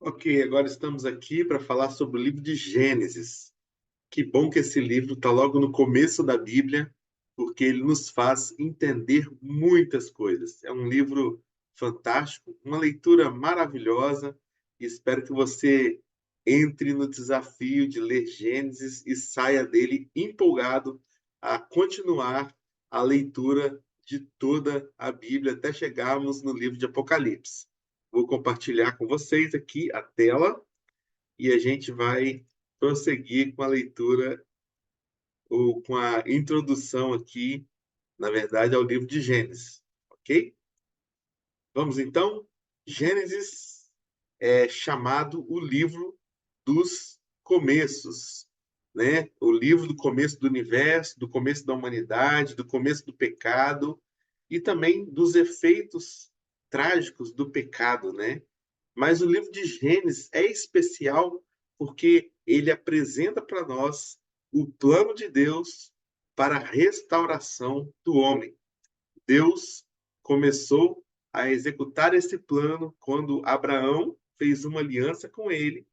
Ok, agora estamos aqui para falar sobre o livro de Gênesis. Que bom que esse livro está logo no começo da Bíblia, porque ele nos faz entender muitas coisas. É um livro fantástico, uma leitura maravilhosa, e espero que você entre no desafio de ler Gênesis e saia dele empolgado a continuar a leitura de toda a Bíblia até chegarmos no livro de Apocalipse. Vou compartilhar com vocês aqui a tela e a gente vai prosseguir com a leitura ou com a introdução aqui, na verdade, ao livro de Gênesis, ok? Vamos então? Gênesis é chamado o livro dos começos, né? O livro do começo do universo, do começo da humanidade, do começo do pecado e também dos efeitos trágicos do pecado, né? Mas o livro de Gênesis é especial porque ele apresenta para nós o plano de Deus para a restauração do homem. Deus começou a executar esse plano quando Abraão fez uma aliança com ele,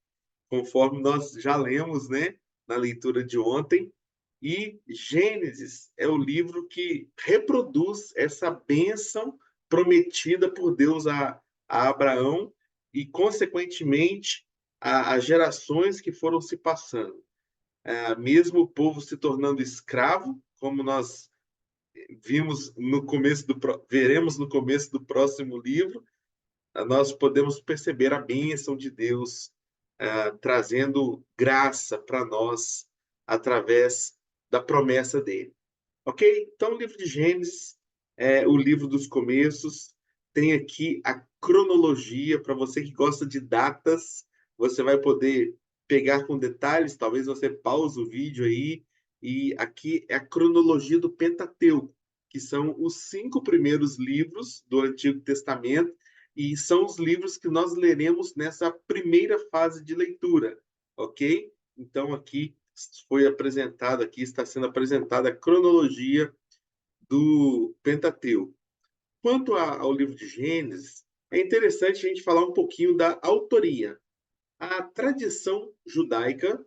conforme nós já lemos, né, na leitura de ontem. E Gênesis é o livro que reproduz essa bênção prometida por Deus a Abraão e, consequentemente, a gerações que foram se passando. Mesmo o povo se tornando escravo, como nós vimos no começo veremos no começo do próximo livro, nós podemos perceber a bênção de Deus trazendo graça para nós através da promessa dele. Ok? Então, o livro de Gênesis é o livro dos começos. Tem aqui a cronologia para você que gosta de datas. Você vai poder pegar com detalhes. Talvez você pause o vídeo aí. E aqui é a cronologia do Pentateuco, que são os 5 primeiros livros do Antigo Testamento e são os livros que nós leremos nessa primeira fase de leitura, ok? Então aqui foi apresentado, aqui está sendo apresentada a cronologia do Pentateuco. Quanto ao livro de Gênesis, é interessante a gente falar um pouquinho da autoria. A tradição judaica,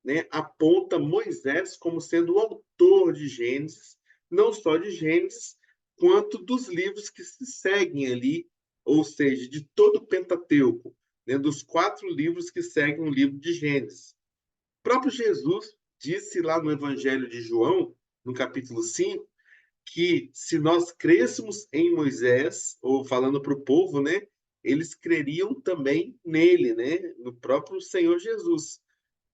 né, aponta Moisés como sendo o autor de Gênesis, não só de Gênesis, quanto dos livros que se seguem ali, ou seja, de todo o Pentateuco, né, dos 4 livros que seguem o livro de Gênesis. O próprio Jesus disse lá no Evangelho de João, no capítulo 5, que se nós crêssemos em Moisés, ou falando para o povo, né, eles creriam também nele, né, no próprio Senhor Jesus,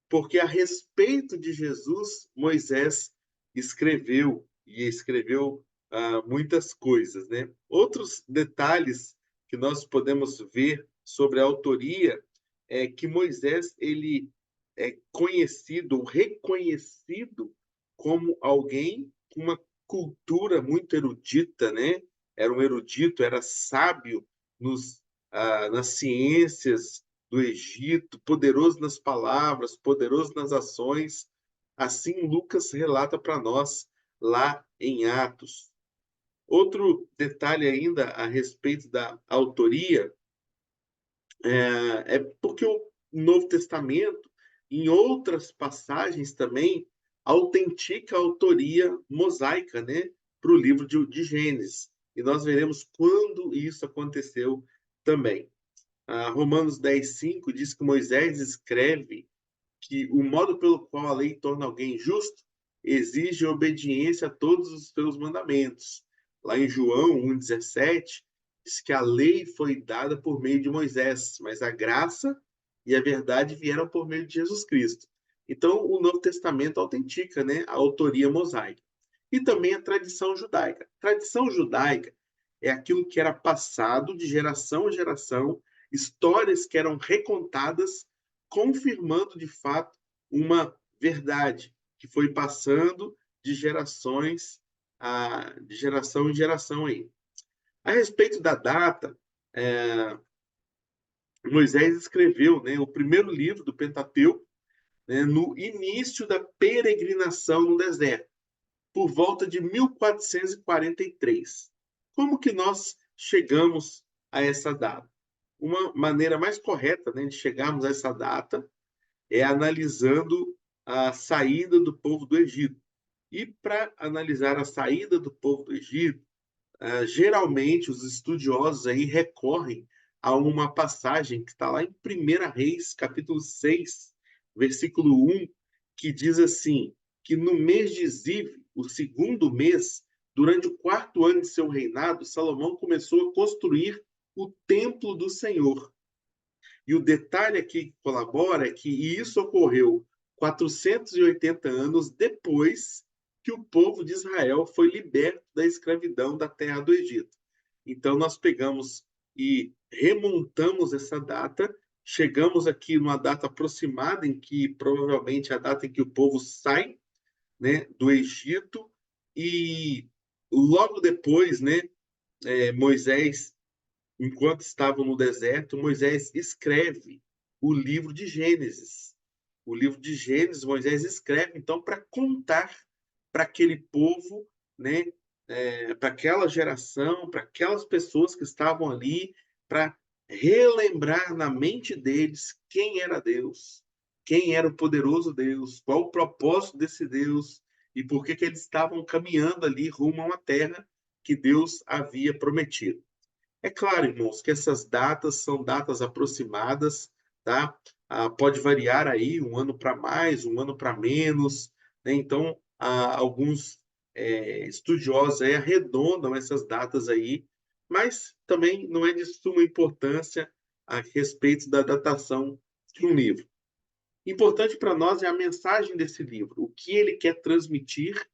porque a respeito de Jesus, Moisés escreveu e escreveu muitas coisas, né? Outros detalhes que nós podemos ver sobre a autoria é que Moisés ele é conhecido, reconhecido como alguém com uma cultura muito erudita, né? Era um erudito, era sábio nas ciências do Egito, poderoso nas palavras, poderoso nas ações. Assim, Lucas relata para nós lá em Atos. Outro detalhe ainda a respeito da autoria é porque o Novo Testamento, em outras passagens também, autentica a autoria mosaica, né, para o livro de Gênesis. E nós veremos quando isso aconteceu também. Romanos 10:5 diz que Moisés escreve que o modo pelo qual a lei torna alguém justo exige obediência a todos os seus mandamentos. Lá em João 1,17, diz que a lei foi dada por meio de Moisés, mas a graça e a verdade vieram por meio de Jesus Cristo. Então, o Novo Testamento autentica, né, a autoria mosaica. E também a tradição judaica. A tradição judaica é aquilo que era passado de geração em geração, histórias que eram recontadas confirmando de fato uma verdade que foi passando de gerações de geração em geração aí. A respeito da data, Moisés escreveu, né, o primeiro livro do Pentateuco, né, no início da peregrinação no deserto, por volta de 1443. Como que nós chegamos a essa data? uma maneira mais correta, né, de chegarmos a essa data é analisando a saída do povo do Egito. E para analisar a saída do povo do Egito, geralmente os estudiosos aí recorrem a uma passagem que está lá em 1 Reis, capítulo 6, versículo 1, que diz assim, que no mês de Ziv, o segundo mês, durante o quarto ano de seu reinado, Salomão começou a construir o templo do Senhor. E o detalhe aqui que colabora é que isso ocorreu 480 anos depois que o povo de Israel foi liberto da escravidão da terra do Egito. Então, nós pegamos e remontamos essa data, chegamos aqui numa data aproximada, em que provavelmente é a data em que o povo sai, né, do Egito, e logo depois, né, Moisés, enquanto estavam no deserto, Moisés escreve o livro de Gênesis. O livro de Gênesis, Moisés escreve, então, para contar para aquele povo, né, para aquela geração, para aquelas pessoas que estavam ali, para relembrar na mente deles quem era Deus, quem era o poderoso Deus, qual o propósito desse Deus e por que eles estavam caminhando ali rumo a uma terra que Deus havia prometido. É claro, irmãos, que essas datas são datas aproximadas, tá? Pode variar aí um ano para mais, um ano para menos, né? Então, alguns estudiosos aí arredondam essas datas aí, mas também não é de suma importância a respeito da datação de um livro. Importante para nós é a mensagem desse livro, o que ele quer transmitir,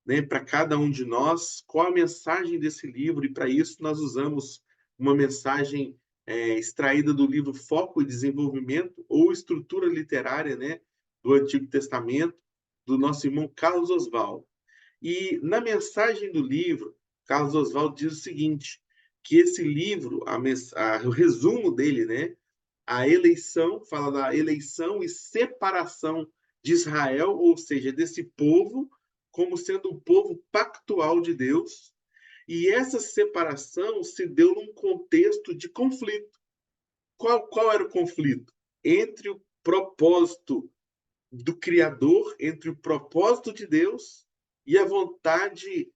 né, para cada um de nós, qual a mensagem desse livro, e para isso nós usamos uma mensagem extraída do livro Foco e Desenvolvimento, ou Estrutura Literária, né, do Antigo Testamento, do nosso irmão Carlos Oswald. E na mensagem do livro, Carlos Oswald diz o seguinte, que esse livro, o resumo dele, né, a eleição, fala da eleição e separação de Israel, ou seja, desse povo, como sendo um povo pactual de Deus. E essa separação se deu num contexto de conflito. Qual era o conflito? Entre o propósito do Criador, entre o propósito de Deus e a vontade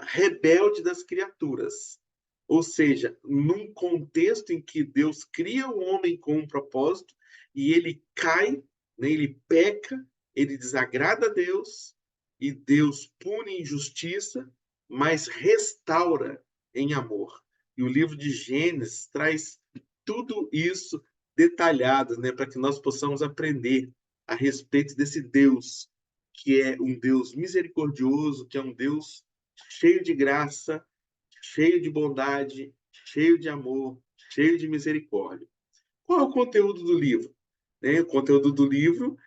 rebelde das criaturas. Ou seja, num contexto em que Deus cria o homem com um propósito e ele cai, né, ele peca, ele desagrada a Deus e Deus pune em justiça, mas restaura em amor. E o livro de Gênesis traz tudo isso detalhado, né, para que nós possamos aprender a respeito desse Deus, que é um Deus misericordioso, que é um Deus cheio de graça, cheio de bondade, cheio de amor, cheio de misericórdia. Qual é o conteúdo do livro? O conteúdo do livro,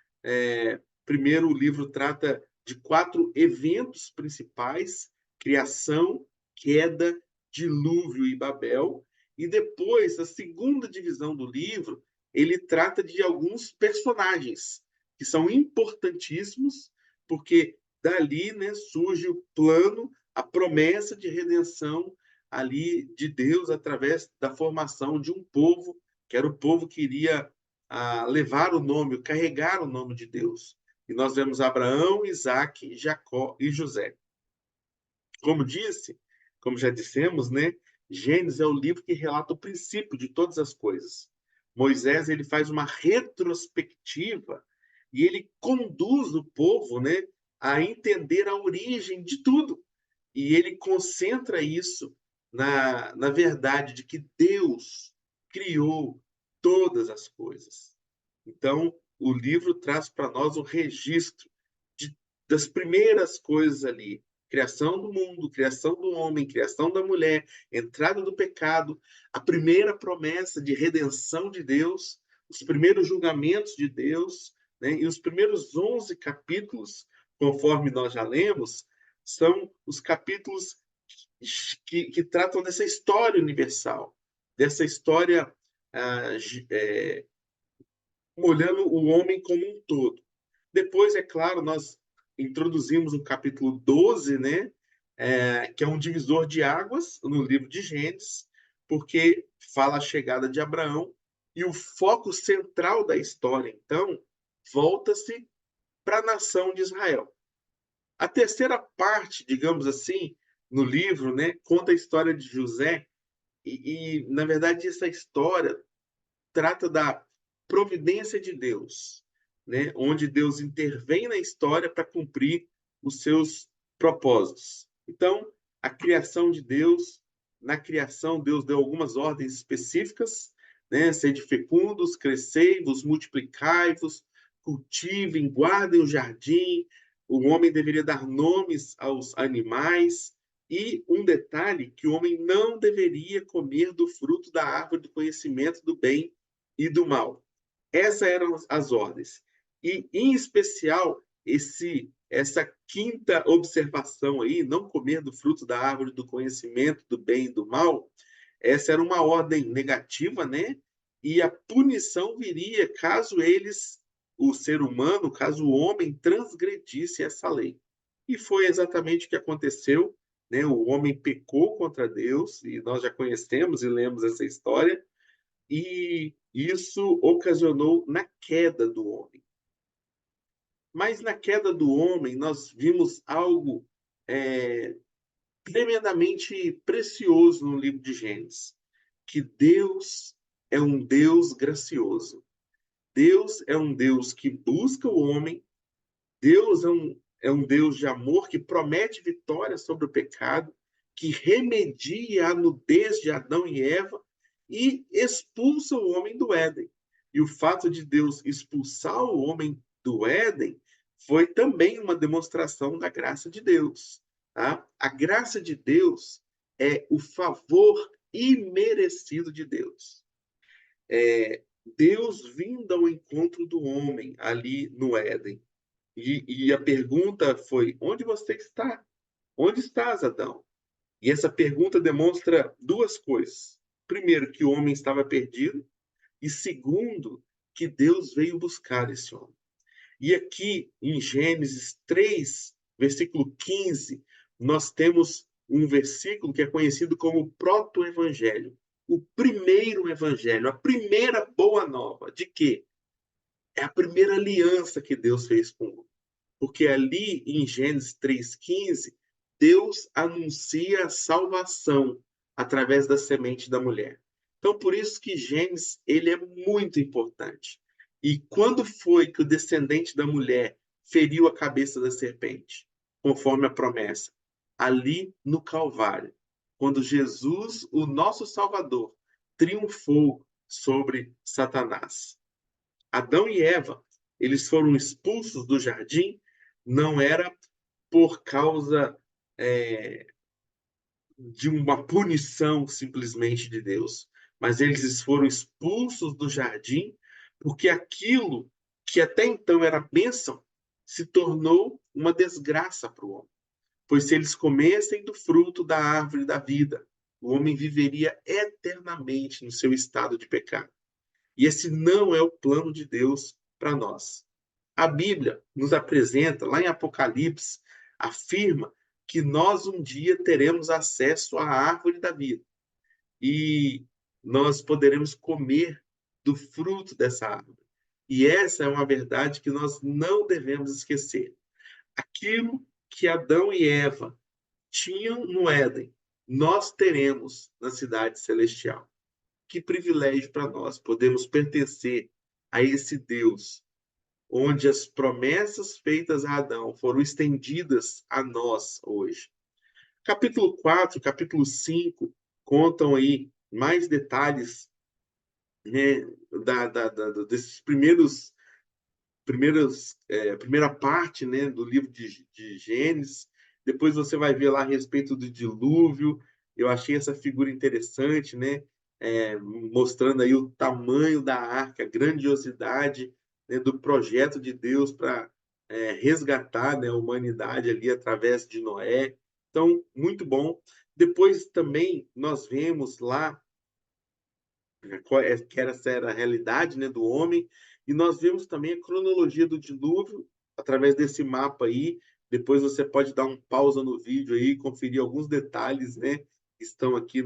primeiro, o livro trata de 4 eventos principais: criação, queda, dilúvio e Babel. E depois, a segunda divisão do livro, ele trata de alguns personagens que são importantíssimos, porque dali, né, surge o plano, a promessa de redenção ali de Deus através da formação de um povo, que era o povo que iria levar o nome, carregar o nome de Deus. E nós vemos Abraão, Isaac, Jacó e José. Como disse, como já dissemos, né, Gênesis é o livro que relata o princípio de todas as coisas. Moisés ele faz uma retrospectiva e ele conduz o povo, né, a entender a origem de tudo. E ele concentra isso na verdade de que Deus criou todas as coisas. Então, o livro traz para nós o registro das primeiras coisas ali: criação do mundo, criação do homem, criação da mulher, entrada do pecado, a primeira promessa de redenção de Deus, os primeiros julgamentos de Deus, né? E os primeiros 11 capítulos, conforme nós já lemos, são os capítulos que tratam dessa história universal, dessa história olhando o homem como um todo. Depois, é claro, nós introduzimos o capítulo 12, né, que é um divisor de águas no livro de Gênesis, porque fala a chegada de Abraão e o foco central da história, então, volta-se para a nação de Israel. A terceira parte, digamos assim, no livro, né, conta a história de José na verdade, essa história trata da providência de Deus, né, onde Deus intervém na história para cumprir os seus propósitos. Então, a criação de Deus, na criação, Deus deu algumas ordens específicas, né, sede fecundos, crescei-vos, multiplicai-vos, cultivem, guardem o jardim, o homem deveria dar nomes aos animais, e um detalhe, que o homem não deveria comer do fruto da árvore do conhecimento do bem e do mal. Essas eram as ordens. E, em especial, essa quinta observação aí, não comer do fruto da árvore do conhecimento do bem e do mal, essa era uma ordem negativa, né? E a punição viria caso o ser humano, caso o homem transgredisse essa lei. E foi exatamente o que aconteceu, né? O homem pecou contra Deus, e nós já conhecemos e lemos essa história, e isso ocasionou na queda do homem. Mas na queda do homem, nós vimos algo tremendamente precioso no livro de Gênesis, que Deus é um Deus gracioso. Deus é um Deus que busca o homem, Deus é um Deus de amor que promete vitória sobre o pecado, que remedia a nudez de Adão e Eva e expulsa o homem do Éden. E o fato de Deus expulsar o homem do Éden foi também uma demonstração da graça de Deus. Tá? A graça de Deus é o favor imerecido de Deus. Deus vindo ao encontro do homem ali no Éden. E a pergunta foi: onde você está? Onde estás, Adão? E essa pergunta demonstra duas coisas. Primeiro, que o homem estava perdido, e segundo, que Deus veio buscar esse homem. E aqui em Gênesis 3, versículo 15, nós temos um versículo que é conhecido como proto-evangelho, o primeiro evangelho, a primeira boa nova. De quê? É a primeira aliança que Deus fez com o homem. Porque ali em Gênesis 3,15, Deus anuncia a salvação através da semente da mulher. Então, por isso que Gênesis ele é muito importante. E quando foi que o descendente da mulher feriu a cabeça da serpente, conforme a promessa? Ali no Calvário, quando Jesus, o nosso Salvador, triunfou sobre Satanás. Adão e Eva, eles foram expulsos do jardim, não era por causa de uma punição simplesmente de Deus, mas eles foram expulsos do jardim porque aquilo que até então era bênção se tornou uma desgraça para o homem. Pois se eles comessem do fruto da árvore da vida, o homem viveria eternamente no seu estado de pecado. E esse não é o plano de Deus para nós. A Bíblia nos apresenta, lá em Apocalipse, afirma que nós um dia teremos acesso à árvore da vida e nós poderemos comer do fruto dessa árvore. E essa é uma verdade que nós não devemos esquecer. Aquilo que Adão e Eva tinham no Éden, nós teremos na cidade celestial. Que privilégio para nós podemos pertencer a esse Deus, onde as promessas feitas a Adão foram estendidas a nós hoje. Capítulo 4, capítulo 5 contam aí mais detalhes, né, desses primeira parte, né, do livro de Gênesis. Depois você vai ver lá a respeito do dilúvio. Eu achei essa figura interessante, né, mostrando aí o tamanho da arca, a grandiosidade, né, do projeto de Deus para resgatar, né, a humanidade ali através de Noé. Então, muito bom. Depois também nós vemos lá que essa era a realidade, né, do homem, e nós vemos também a cronologia do dilúvio através desse mapa aí. Depois você pode dar um pausa no vídeo aí e conferir alguns detalhes, né, que estão aqui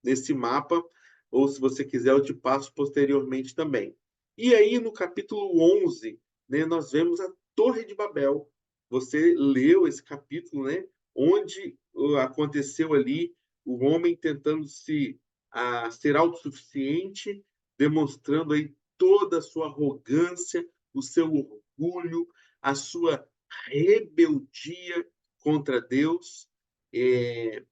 nesse mapa, ou se você quiser, eu te passo posteriormente também. E aí, no capítulo 11, né, nós vemos a Torre de Babel. Você leu esse capítulo, né, onde aconteceu ali o homem tentando ser autossuficiente, demonstrando aí toda a sua arrogância, o seu orgulho, a sua rebeldia contra Deus,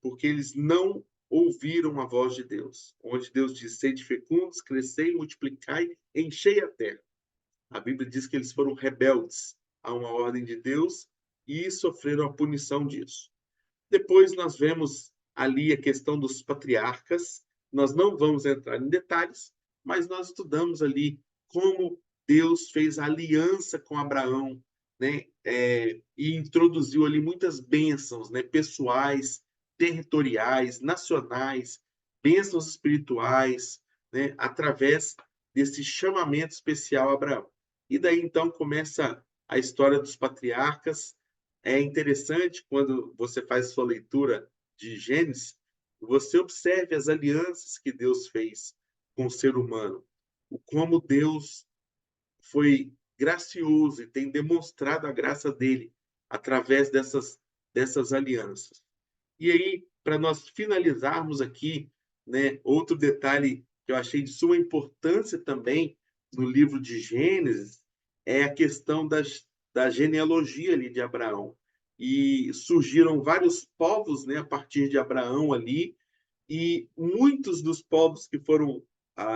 porque eles não ouviram a voz de Deus, onde Deus diz: sede fecundos, crescei, multiplicai, enchei a terra. A Bíblia diz que eles foram rebeldes a uma ordem de Deus e sofreram a punição disso. Depois nós vemos ali a questão dos patriarcas. Nós não vamos entrar em detalhes, mas nós estudamos ali como Deus fez aliança com Abraão, né? E introduziu ali muitas bênçãos, né? Pessoais, territoriais, nacionais, bênçãos espirituais, né? Através desse chamamento especial a Abraão. E daí então começa a história dos patriarcas. É interessante quando você faz sua leitura de Gênesis, você observe as alianças que Deus fez com o ser humano, o como Deus foi gracioso e tem demonstrado a graça dele através dessas alianças. E aí, para nós finalizarmos aqui, né, outro detalhe que eu achei de suma importância também no livro de Gênesis é a questão da genealogia ali de Abraão. E surgiram vários povos, né, a partir de Abraão ali, e muitos dos povos que foram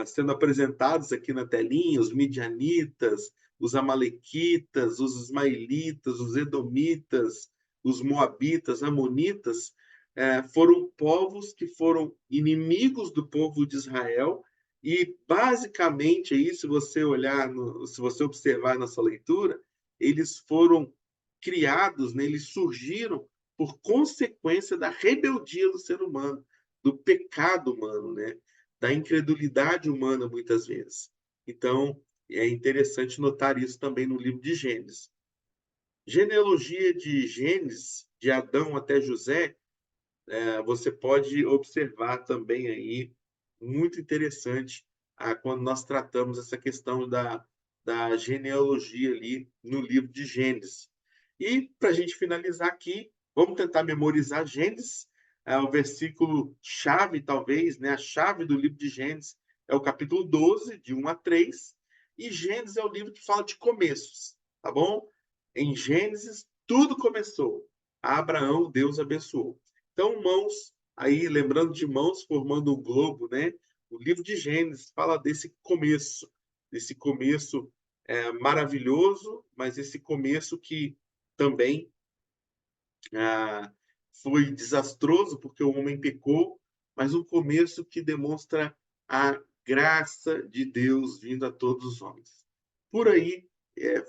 sendo apresentados aqui na telinha, os midianitas, os amalequitas, os ismaelitas, os edomitas, os moabitas, amonitas, foram povos que foram inimigos do povo de Israel e basicamente aí, se você olhar, se você observar na sua leitura, eles foram criados, né, eles surgiram por consequência da rebeldia do ser humano, do pecado humano, né, da incredulidade humana muitas vezes. Então, é interessante notar isso também no livro de Gênesis. Genealogia de Gênesis, de Adão até José, você pode observar também aí, muito interessante, quando nós tratamos essa questão da genealogia ali no livro de Gênesis. E, para a gente finalizar aqui, vamos tentar memorizar Gênesis, o versículo chave, talvez, né? A chave do livro de Gênesis é o capítulo 12, de 1 a 3, e Gênesis é o livro que fala de começos, tá bom? Em Gênesis, tudo começou. A Abraão, Deus abençoou. Então, mãos, aí lembrando de mãos formando um globo, né? O livro de Gênesis fala desse começo maravilhoso, mas esse começo que também ah, foi desastroso, porque o homem pecou, mas um começo que demonstra a graça de Deus vindo a todos os homens. Por aí,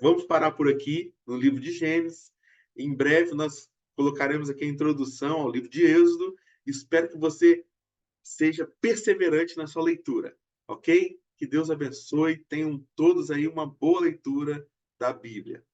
vamos parar por aqui no livro de Gênesis. Em breve nós colocaremos aqui a introdução ao livro de Êxodo. Espero que você seja perseverante na sua leitura, ok? Que Deus abençoe. Tenham todos aí uma boa leitura da Bíblia.